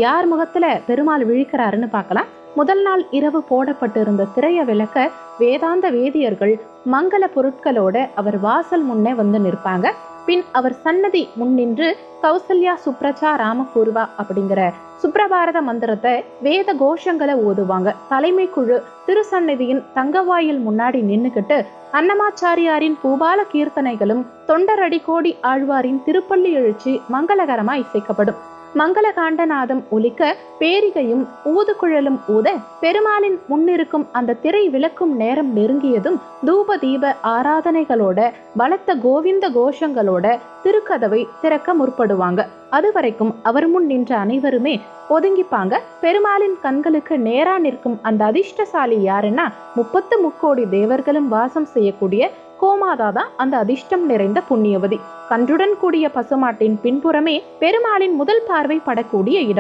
யார் முகத்துல பெருமாள் விழிக்கிறாருன்னு பார்க்கலாம். முதல் நாள் இரவு போடப்பட்டிருந்த திரைய விளக்க வேதாந்த வேதியர்கள் மங்கள பொருட்களோட அவர் வாசல் முன்னே வந்து நிற்பாங்க. பின் அவர் சன்னதி முன்னின்று கௌசல்யா சுப்ரஜா ராமபூர்வா அப்படிங்கிற சுப்ரபாரத மந்திரத்தை வேத கோஷங்களை ஓதுவாங்க. தலைமை குழு திருசன்னதியின் தங்கவாயில் முன்னாடி நின்னுக்கிட்டு அன்னமாச்சாரியாரின் பூபால கீர்த்தனைகளும் தொண்டரடி கோடி ஆழ்வாரின் திருப்பள்ளி எழுச்சி மங்களகரமா இசைக்கப்படும். மங்கள காண்டநாதம் ஒலிக்க பேரிகையும் ஊதுகுழலும் ஊத பெருமாளின் முன்னிருக்கும் அந்த திரை விளக்கும் நேரம் நெருங்கியதும் தூப தீப ஆராதனைகளோட பலத்த கோவிந்த கோஷங்களோட திருக்கதவை திறக்க முற்படுவாங்க. அதுவரைக்கும் அவர் முன் நின்ற அனைவருமே ஒதுங்கிப்பாங்க. பெருமாளின் கண்களுக்கு நேரா நிற்கும் அந்த அதிர்ஷ்டசாலி யாருன்னா 30 தேவர்களும் வாசம் செய்யக்கூடிய கோமாதா தான் அந்த அதிர்ஷ்டம் நிறைந்த புண்ணியவதி. கன்றுடன் கூடிய பசுமாட்டின் பின்புறமே பெருமாளின் முதல் பார்வை படக்கூடிய இடம்.